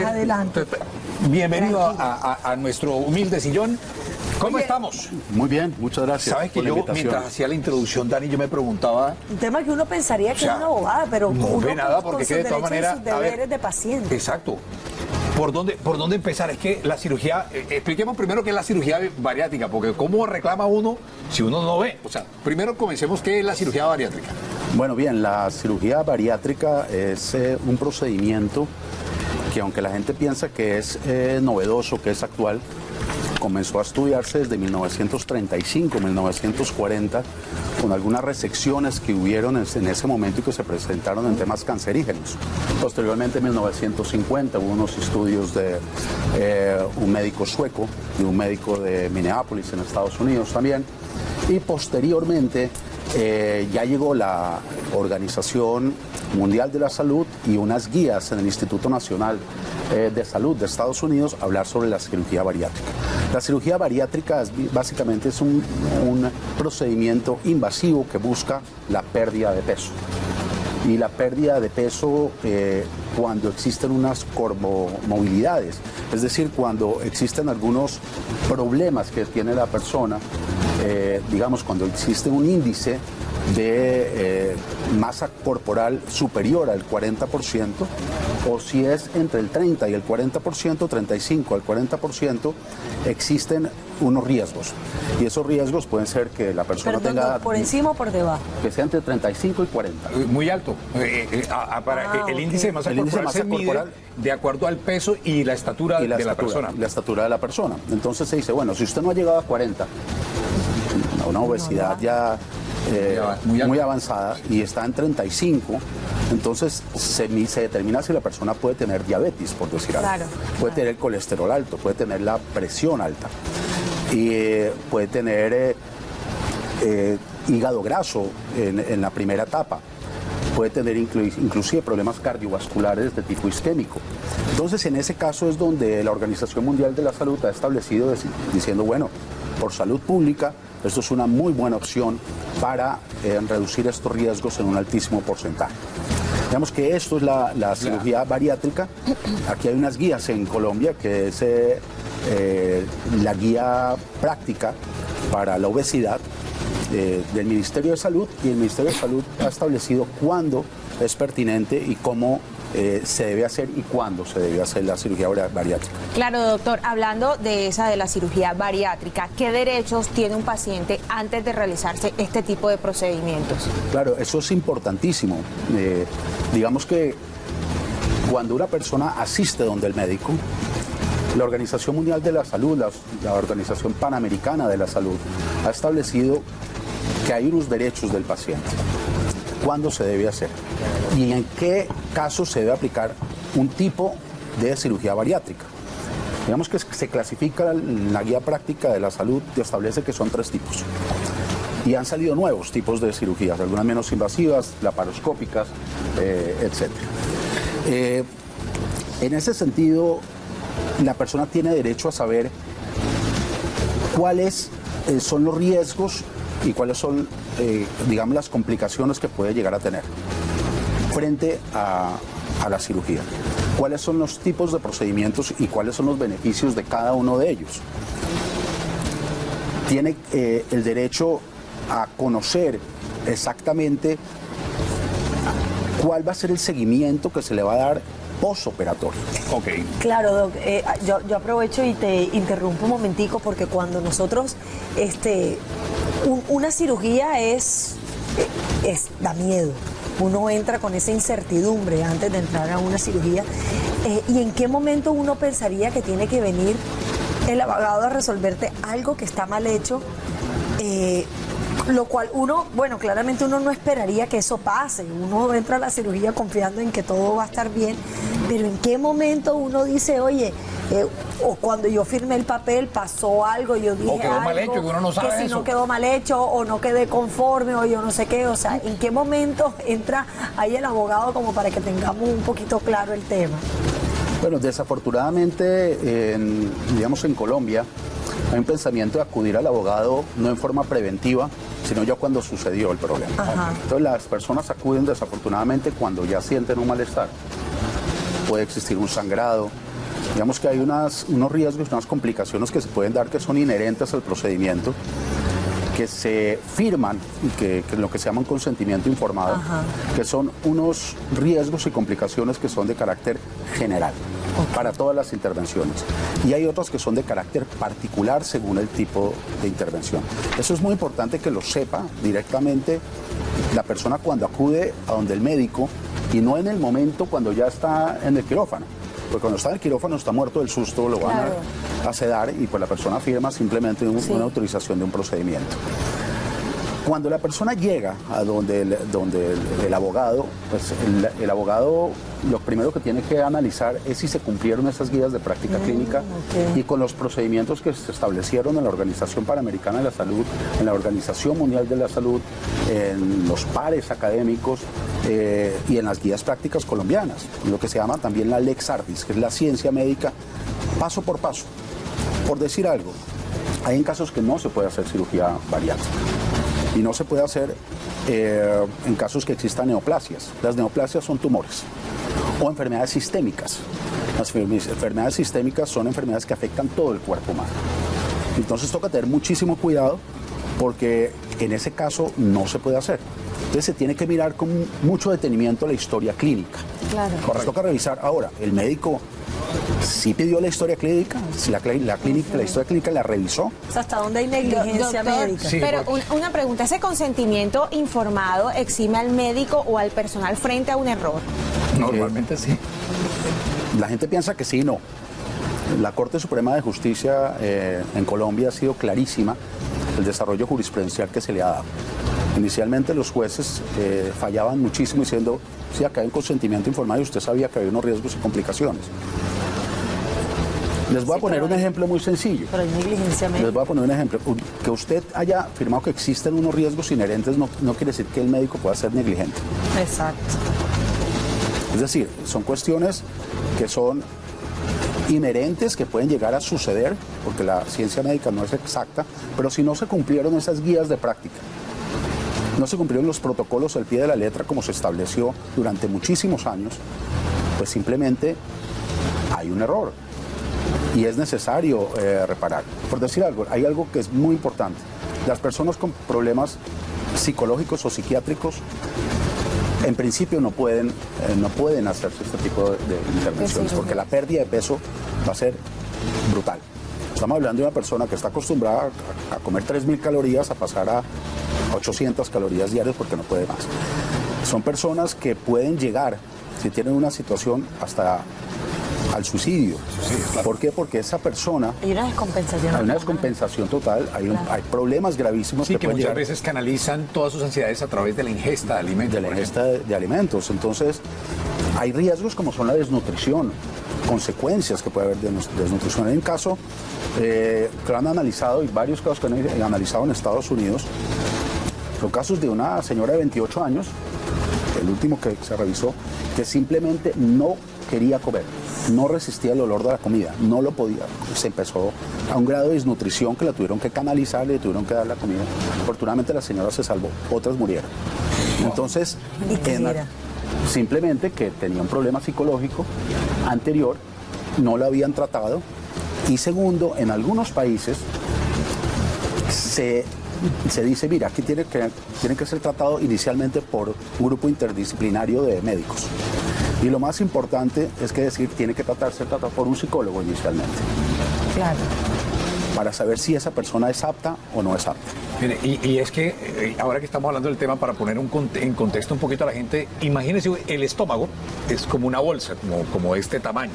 Adelante. Bienvenido a nuestro humilde sillón. ¿Cómo estamos? Muy bien, muchas gracias. Sabes que por la yo, invitación. mientras hacía la introducción, Dani, yo me preguntaba. Un tema que uno pensaría que O sea, es una bobada, pero no uno ve nada porque con que de sus todas derechos y maneras. sus deberes de paciente. Exacto. ¿Por dónde empezar? Es que la cirugía, expliquemos primero qué es la cirugía bariátrica, porque cómo reclama uno si uno no ve. O sea, primero comencemos qué es la cirugía bariátrica. Bueno, bien, la cirugía bariátrica es un procedimiento que, aunque la gente piensa que es novedoso, que es actual, comenzó a estudiarse desde 1935, 1940, con algunas resecciones que hubieron en ese momento y que se presentaron en temas cancerígenos. Posteriormente, en 1950, hubo unos estudios de un médico sueco y un médico de Minneapolis, en Estados Unidos también. Y posteriormente ya llegó la Organización Mundial de la Salud y unas guías en el Instituto Nacional de Salud de Estados Unidos a hablar sobre la cirugía bariátrica. La cirugía bariátrica básicamente es un procedimiento invasivo que busca la pérdida de peso. Y la pérdida de peso cuando existen unas comorbilidades, es decir, cuando existen algunos problemas que tiene la persona, digamos, cuando existe un índice de masa corporal superior al 40%, o si es entre el 30 y el 40%, 35 al 40%, existen unos riesgos. Y esos riesgos pueden ser que la persona tenga... ¿Por encima o por debajo? Que sea entre 35 y 40. Muy alto. El índice de masa corporal se mide de acuerdo al peso y la estatura de la persona. La estatura de la persona. Entonces se dice, bueno, si usted no ha llegado a 40, una obesidad ya muy avanzada y está en 35, entonces se determina si la persona puede tener diabetes, por decir algo. Puede tener colesterol alto, puede tener la presión alta y puede tener hígado graso en la primera etapa. Puede tener inclusive problemas cardiovasculares de tipo isquémico. Entonces, en ese caso es donde la Organización Mundial de la Salud ha establecido diciendo, bueno, por salud pública, esto es una muy buena opción para reducir estos riesgos en un altísimo porcentaje. Digamos que esto es la cirugía bariátrica. Aquí hay unas guías en Colombia, que es la guía práctica para la obesidad del Ministerio de Salud, y el Ministerio de Salud ha establecido cuándo es pertinente y cómo se debe hacer y cuándo se debe hacer la cirugía bariátrica. Claro, doctor, hablando de la cirugía bariátrica, ¿qué derechos tiene un paciente antes de realizarse este tipo de procedimientos? Claro, eso es importantísimo. Digamos que cuando una persona asiste donde el médico, la Organización Mundial de la Salud, la Organización Panamericana de la Salud, ha establecido que hay unos derechos del paciente. ¿Cuándo se debe hacer? ¿Y en qué casos se debe aplicar un tipo de cirugía bariátrica? Digamos que se clasifica en la guía práctica de la salud y establece que son 3 tipos. Y han salido nuevos tipos de cirugías, algunas menos invasivas, laparoscópicas, etc. En ese sentido, la persona tiene derecho a saber cuáles son los riesgos y cuáles son, digamos, las complicaciones que puede llegar a tener frente a la cirugía. Cuáles son los tipos de procedimientos y cuáles son los beneficios de cada uno de ellos. Tiene el derecho a conocer exactamente cuál va a ser el seguimiento que se le va a dar postoperatorio. Okay. Claro, Doc, yo aprovecho y te interrumpo un momentico, porque cuando nosotros, una cirugía da miedo. Uno entra con esa incertidumbre antes de entrar a una cirugía. ¿Y en qué momento uno pensaría que tiene que venir el abogado a resolverte algo que está mal hecho? Lo cual claramente uno no esperaría que eso pase. Uno entra a la cirugía confiando en que todo va a estar bien, pero ¿en qué momento uno dice, oye, o cuando yo firmé el papel pasó algo, yo dije o quedó algo, mal hecho, que uno no sabe que si eso. no quedó mal hecho o no quedé conforme o yo no sé qué? O sea, ¿en qué momento entra ahí el abogado como para que tengamos un poquito claro el tema? Bueno, desafortunadamente, en Colombia, hay un pensamiento de acudir al abogado no en forma preventiva, sino ya cuando sucedió el problema. Ajá. Entonces las personas acuden desafortunadamente cuando ya sienten un malestar. Puede existir un sangrado, Digamos que hay unos riesgos, unas complicaciones que se pueden dar que son inherentes al procedimiento, que se firman y que lo que se llama un consentimiento informado, que son unos riesgos y complicaciones que son de carácter general para todas las intervenciones. Y hay otros que son de carácter particular según el tipo de intervención. Eso es muy importante que lo sepa directamente la persona cuando acude a donde el médico y no en el momento cuando ya está en el quirófano. Porque cuando está en el quirófano está muerto del susto, lo van a sedar y pues la persona firma simplemente una autorización de un procedimiento. Cuando la persona llega a donde el abogado, pues el abogado lo primero que tiene que analizar es si se cumplieron esas guías de práctica clínica y con los procedimientos que se establecieron en la Organización Panamericana de la Salud, en la Organización Mundial de la Salud, en los pares académicos y en las guías prácticas colombianas, lo que se llama también la Lex Artis, que es la ciencia médica paso por paso. Por decir algo, hay casos que no se puede hacer cirugía bariátrica. Y no se puede hacer en casos que existan neoplasias. Las neoplasias son tumores o enfermedades sistémicas. Las enfermedades sistémicas son enfermedades que afectan todo el cuerpo humano. Entonces toca tener muchísimo cuidado porque en ese caso no se puede hacer. Entonces se tiene que mirar con mucho detenimiento la historia clínica. Claro. Nos toca revisar ahora, el médico sí pidió la historia clínica, si la historia clínica la revisó. O sea, ¿hasta dónde hay negligencia médica? Sí, pero una pregunta, ¿ese consentimiento informado exime al médico o al personal frente a un error? Normalmente sí. La gente piensa que sí y no. La Corte Suprema de Justicia en Colombia ha sido clarísima el desarrollo jurisprudencial que se le ha dado. Inicialmente los jueces fallaban muchísimo diciendo, sí, acá hay un consentimiento informado y usted sabía que había unos riesgos y complicaciones. Les voy a poner un ejemplo muy sencillo. Pero hay negligencia médica. Les voy a poner un ejemplo. Que usted haya firmado que existen unos riesgos inherentes no quiere decir que el médico pueda ser negligente. Exacto. Es decir, son cuestiones que son inherentes, que pueden llegar a suceder, porque la ciencia médica no es exacta, pero si no se cumplieron esas guías de práctica, no se cumplieron los protocolos al pie de la letra como se estableció durante muchísimos años, pues simplemente hay un error y es necesario reparar. Por decir algo, hay algo que es muy importante. Las personas con problemas psicológicos o psiquiátricos en principio no pueden hacerse este tipo de intervenciones porque la pérdida de peso va a ser brutal. Estamos hablando de una persona que está acostumbrada a comer 3.000 calorías a pasar a 800 calorías diarias porque no puede más. Son personas que pueden llegar, si tienen una situación, hasta al suicidio. ¿Por qué? Porque esa persona... Hay una descompensación. Hay una descompensación total, hay problemas gravísimos Sí, que muchas llegar veces canalizan todas sus ansiedades a través de la ingesta de alimentos. de la ingesta de alimentos. Entonces, hay riesgos como son la desnutrición, consecuencias que puede haber de desnutrición. Hay un caso que lo han analizado y varios casos que han analizado en Estados Unidos. Son casos de una señora de 28 años, el último que se revisó, que simplemente no quería comer, no resistía el olor de la comida, no lo podía. Se empezó a un grado de desnutrición que la tuvieron que canalizar, le tuvieron que dar la comida. Afortunadamente la señora se salvó, otras murieron. Entonces, ¿Y qué era? simplemente que tenía un problema psicológico anterior, no lo habían tratado. Y segundo, en algunos países se dice, mira, aquí tiene que ser tratado inicialmente por un grupo interdisciplinario de médicos. Y lo más importante es que tiene que ser tratado por un psicólogo inicialmente. Claro. Para saber si esa persona es apta o no es apta. Mire, y es que ahora que estamos hablando del tema, para poner en contexto un poquito a la gente, imagínense, el estómago es como una bolsa, como este tamaño.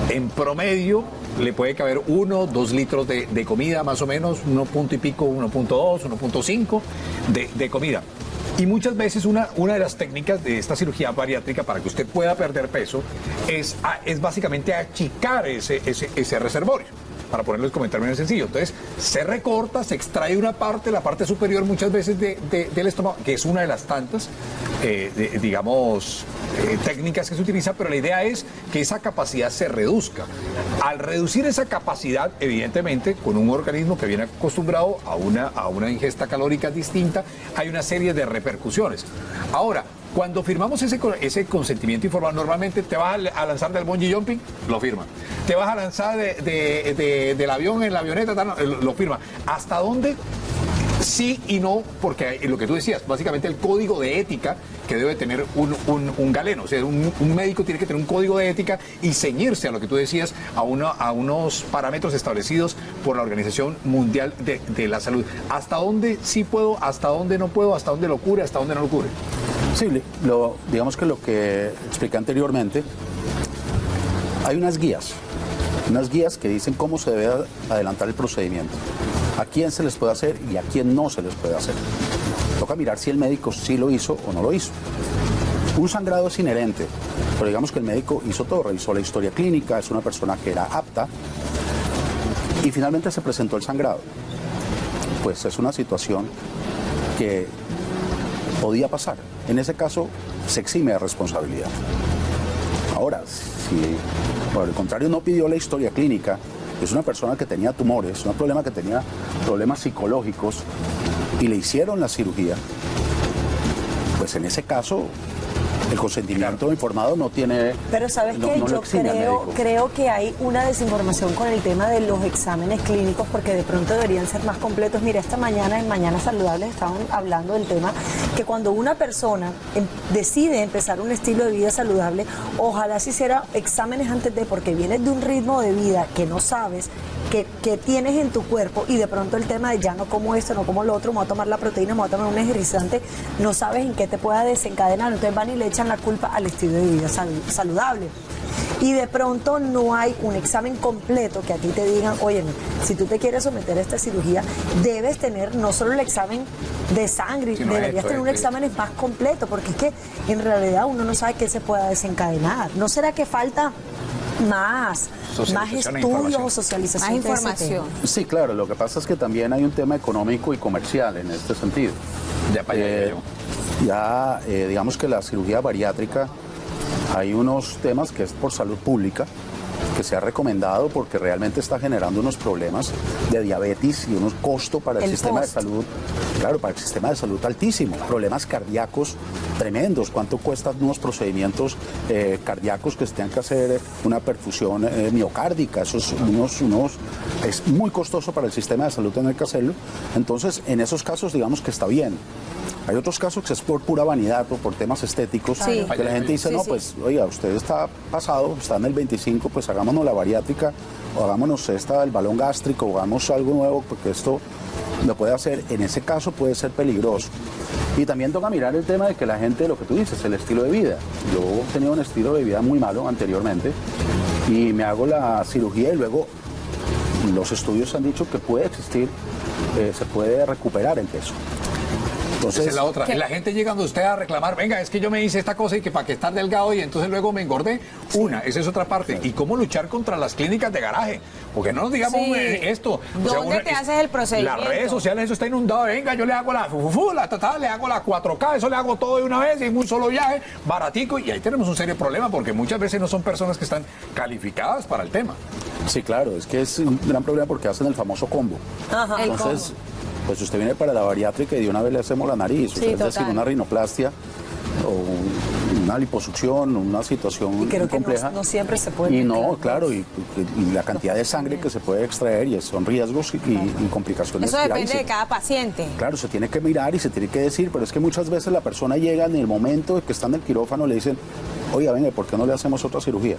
En promedio le puede caber 1, 2 litros de comida, más o menos, 1 punto y pico, 1.2, 1.5 de comida. Y muchas veces una de las técnicas de esta cirugía bariátrica para que usted pueda perder peso es básicamente achicar ese reservorio. Para ponerlo como en términos sencillos. Entonces, se recorta, se extrae una parte, la parte superior muchas veces del estómago, que es una de las tantas, técnicas que se utiliza, pero la idea es que esa capacidad se reduzca. Al reducir esa capacidad, evidentemente, con un organismo que viene acostumbrado a una ingesta calórica distinta, hay una serie de repercusiones. Ahora, Cuando firmamos ese consentimiento informado, normalmente te vas a lanzar del bungee jumping, lo firma. Te vas a lanzar del avión en la avioneta, lo firma. ¿Hasta dónde? Sí y no, porque lo que tú decías, básicamente el código de ética que debe tener un galeno, o sea, un médico tiene que tener un código de ética y ceñirse a lo que tú decías, a unos parámetros establecidos por la Organización Mundial de la Salud. ¿Hasta dónde sí puedo, hasta dónde no puedo, hasta dónde lo cubre, hasta dónde no lo cubre? Sí, digamos que lo que expliqué anteriormente, hay unas guías que dicen cómo se debe adelantar el procedimiento, a quién se les puede hacer y a quién no se les puede hacer. Toca mirar si el médico sí lo hizo o no lo hizo. Un sangrado es inherente, pero digamos que el médico hizo todo, revisó la historia clínica, es una persona que era apta y finalmente se presentó el sangrado. Pues es una situación que podía pasar. En ese caso, se exime de responsabilidad. Ahora, si por el contrario no pidió la historia clínica, es una persona que tenía tumores, un problema que tenía problemas psicológicos y le hicieron la cirugía, pues en ese caso el consentimiento informado no tiene... Pero ¿sabes qué? Yo creo que hay una desinformación con el tema de los exámenes clínicos porque de pronto deberían ser más completos. Mira, esta mañana en Mañanas Saludables estaban hablando del tema que cuando una persona decide empezar un estilo de vida saludable, ojalá se hiciera exámenes antes de, porque vienes de un ritmo de vida que no sabes, que tienes en tu cuerpo y de pronto el tema de ya no como esto, no como lo otro, me voy a tomar la proteína, me voy a tomar un energizante, no sabes en qué te pueda desencadenar, entonces van y le echan la culpa al estilo de vida saludable. Y de pronto no hay un examen completo que a ti te digan, oye, si tú te quieres someter a esta cirugía, debes tener no solo el examen de sangre, deberías tener un examen más completo, porque es que en realidad uno no sabe qué se pueda desencadenar. ¿No será que falta más estudios o socialización? Más información. Sí, claro, lo que pasa es que también hay un tema económico y comercial en este sentido. Digamos que la cirugía bariátrica, hay unos temas que es por salud pública, que se ha recomendado porque realmente está generando unos problemas de diabetes y unos costos para el sistema de salud, claro, para el sistema de salud altísimo, problemas cardíacos tremendos. ¿Cuánto cuestan unos procedimientos cardíacos que se tengan que hacer una perfusión miocárdica? Eso es es muy costoso para el sistema de salud tener que hacerlo. Entonces, en esos casos, digamos que está bien. Hay otros casos que es por pura vanidad o por temas estéticos, que la gente dice, pues, oiga, usted está pasado, está en el 25, pues hagámonos la bariátrica, o hagámonos el balón gástrico, o hagamos algo nuevo, porque esto lo puede hacer. En ese caso puede ser peligroso. Y también toca mirar el tema de que la gente, lo que tú dices, el estilo de vida. Yo he tenido un estilo de vida muy malo anteriormente, y me hago la cirugía y luego los estudios han dicho que puede existir, se puede recuperar el peso. Entonces, esa es la otra. La gente llegando a usted a reclamar, venga, es que yo me hice esta cosa y que para que estar delgado y entonces luego me engordé. Esa es otra parte. ¿Y cómo luchar contra las clínicas de garaje? Porque no nos digamos esto. ¿Dónde te haces el procedimiento? Las redes sociales, eso está inundado. Venga, yo le hago la le hago la 4K, eso le hago todo de una vez en un solo viaje, baratico. Y ahí tenemos un serio problema porque muchas veces no son personas que están calificadas para el tema. Sí, claro, es que es un gran problema porque hacen el famoso combo. Ajá. Entonces, pues usted viene para la bariátrica y de una vez le hacemos la nariz, usted hace una rinoplastia o una liposucción, una situación y creo compleja. Que no siempre se puede. Y no, claro, y la cantidad de sangre que se puede extraer y son riesgos y complicaciones. Eso depende de cada paciente. Claro, se tiene que mirar y se tiene que decir, pero es que muchas veces la persona llega en el momento que está en el quirófano, le dicen, oiga, venga, ¿por qué no le hacemos otra cirugía?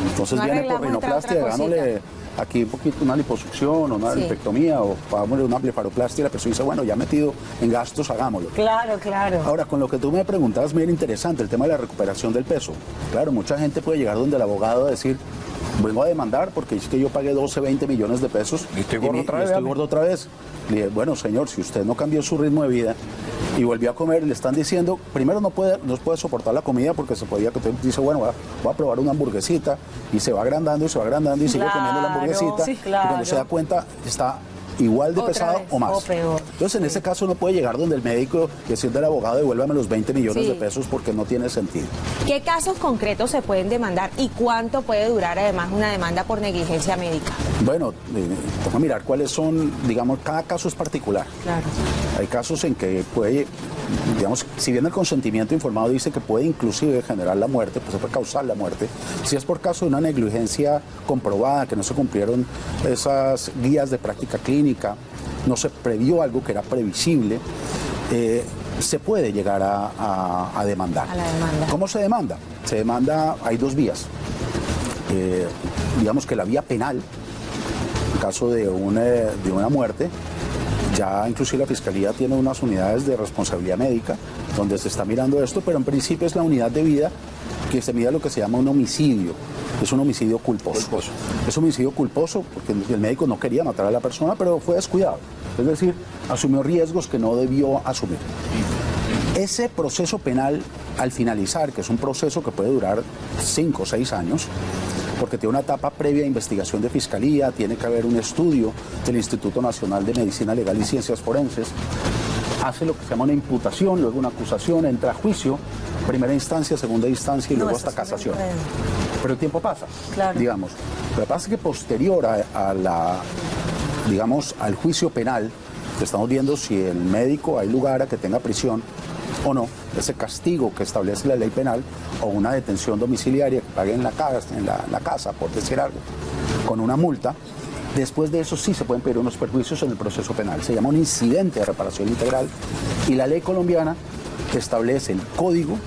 Entonces viene por rinoplastia, hagándole aquí un poquito una liposucción o una lipectomía o hagámosle una blefaroplastia y la persona dice, bueno, ya metido en gastos, hagámoslo. Claro, claro. Ahora, con lo que tú me preguntabas, bien interesante, el tema de la recuperación del peso. Claro, mucha gente puede llegar donde el abogado a decir, vengo a demandar porque es que yo pagué 12, 20 millones de pesos y estoy gordo otra vez. Le dije, bueno, señor, si usted no cambió su ritmo de vida y volvió a comer, le están diciendo, primero no puede soportar la comida porque se podía, que usted dice, bueno, voy a probar una hamburguesita y se va agrandando y sigue comiendo la hamburguesita y cuando se da cuenta está igual de pesado o más. Entonces, en ese caso no puede llegar donde el médico y decirle al abogado, devuélvame los 20 millones de pesos porque no tiene sentido. ¿Qué casos concretos se pueden demandar y cuánto puede durar además una demanda por negligencia médica? Bueno, vamos a mirar cuáles son, digamos, cada caso es particular. Claro. Hay casos en que puede digamos, si bien el consentimiento informado dice que puede inclusive generar la muerte, pues se puede causar la muerte, si es por caso de una negligencia comprobada, que no se cumplieron esas guías de práctica clínica, no se previó algo que era previsible, se puede llegar a demandar. A la demanda. ¿Cómo se demanda? Se demanda, hay dos vías. Digamos que la vía penal, en caso de una muerte, ya inclusive la Fiscalía tiene unas unidades de responsabilidad médica donde se está mirando esto, pero en principio es la unidad de vida que se mide lo que se llama un homicidio. Es un homicidio culposo. Es un homicidio culposo porque el médico no quería matar a la persona, pero fue descuidado. Es decir, asumió riesgos que no debió asumir. Ese proceso penal, al finalizar, que es un proceso que puede durar 5 o 6 años, porque tiene una etapa previa de investigación de Fiscalía, tiene que haber un estudio del Instituto Nacional de Medicina Legal y Ciencias Forenses, hace lo que se llama una imputación, luego una acusación, entra a juicio, primera instancia, segunda instancia y luego hasta casación. Pero el tiempo pasa, Claro. digamos. Lo que pasa es que posterior al juicio penal, estamos viendo si el médico hay lugar a que tenga prisión o no, ese castigo que establece la ley penal o una detención domiciliaria que pague en la casa, por decir algo, con una multa. Después de eso sí se pueden pedir unos perjuicios en el proceso penal. Se llama un incidente de reparación integral y la ley colombiana establece el código,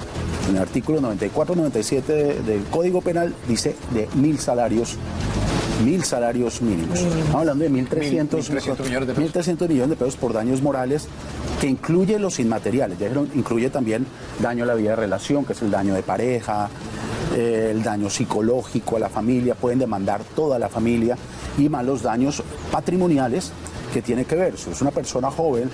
en el artículo 94-97 del Código Penal, dice de 1.000 salarios. 1.000 salarios mínimos. Estamos hablando de 1.300 millones de pesos. 1.300 millones de pesos por daños morales, que incluye los inmateriales. Ya dijeron, incluye también daño a la vida de relación, que es el daño de pareja, el daño psicológico a la familia, pueden demandar toda la familia, y más los daños patrimoniales que tiene que ver. Si es una persona joven,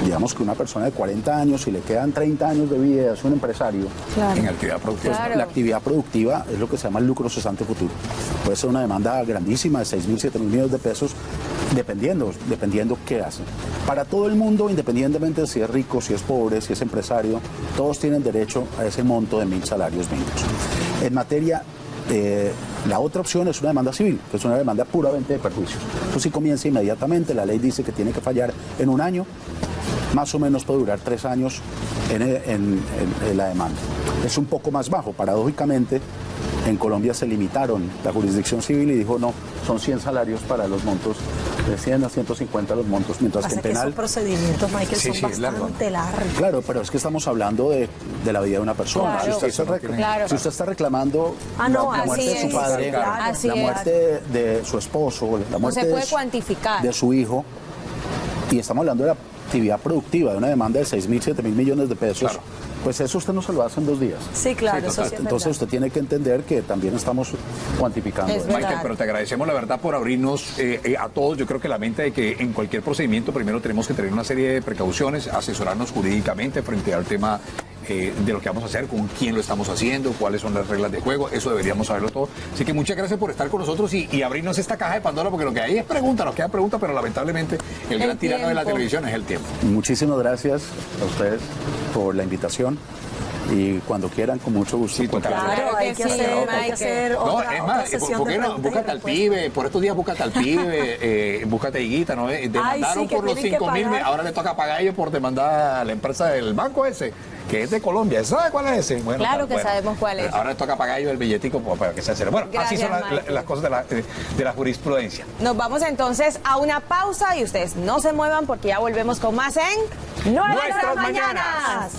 digamos que una persona de 40 años, y le quedan 30 años de vida, es un empresario. Claro. En actividad productiva. Claro. La actividad productiva es lo que se llama el lucro cesante futuro. Puede ser una demanda grandísima de 6.000, 7.000 millones de pesos, dependiendo qué hacen. Para todo el mundo, independientemente de si es rico, si es pobre, si es empresario, todos tienen derecho a ese monto de 1.000 salarios mínimos. En materia, la otra opción es una demanda civil, que es una demanda puramente de perjuicios. Eso sí comienza inmediatamente, la ley dice que tiene que fallar en 1 año, más o menos puede durar 3 años en la demanda. Es un poco más bajo, paradójicamente. En Colombia se limitaron la jurisdicción civil y dijo no, son 100 salarios para los montos, de 100 a 150 los montos, mientras que Pasa en que penal... esos procedimientos, Michael, Sí, son sí, es largo. bastante largos. Claro, pero es que estamos hablando de la vida de una persona. Claro. Si usted está reclamando Ah, no, la muerte así de su es. padre, Claro. Así la es. muerte de su esposo, la muerte se puede de cuantificar. de su hijo, y estamos hablando de la actividad productiva, de una demanda de 6.000, 7.000 millones de pesos, Claro. pues eso usted no se lo hace en 2 días. Sí, claro, Sí, eso total. sí es Entonces verdad. usted tiene que entender que también estamos cuantificando. Es eso. verdad. Michael, pero te agradecemos la verdad por abrirnos a todos. Yo creo que la mente de que en cualquier procedimiento primero tenemos que tener una serie de precauciones, asesorarnos jurídicamente frente al tema de lo que vamos a hacer, con quién lo estamos haciendo, cuáles son las reglas de juego, eso deberíamos saberlo todo. Así que muchas gracias por estar con nosotros y abrirnos esta caja de Pandora, porque lo que hay es pregunta, nos queda pregunta, pero lamentablemente el gran tirano de la tiempo. televisión es el tiempo. Muchísimas gracias a ustedes por la invitación, y cuando quieran, con mucho gusto. Sí, total. Claro, Claro hay que que sí, hacer, hay Michael. que hacer No, otra, es otra más, sesión ¿por de qué no? preguntas y Búscate al respuestas. pibe, por estos días búscate al pibe, búscate a Higuita, ¿no? Demandaron sí, que por los tienen que 5.000, pagar. ahora le toca pagar a ellos por demandar a la empresa del banco ese, que es de Colombia. ¿Sabe cuál es ese? Bueno, Claro que sabemos cuál es. Ahora le toca pagar a ellos el billetico para que se haga. Bueno, así Gracias, son Michael. las cosas de la jurisprudencia. Nos vamos entonces a una pausa y ustedes no se muevan porque ya volvemos con más en Nuestras Mañanas.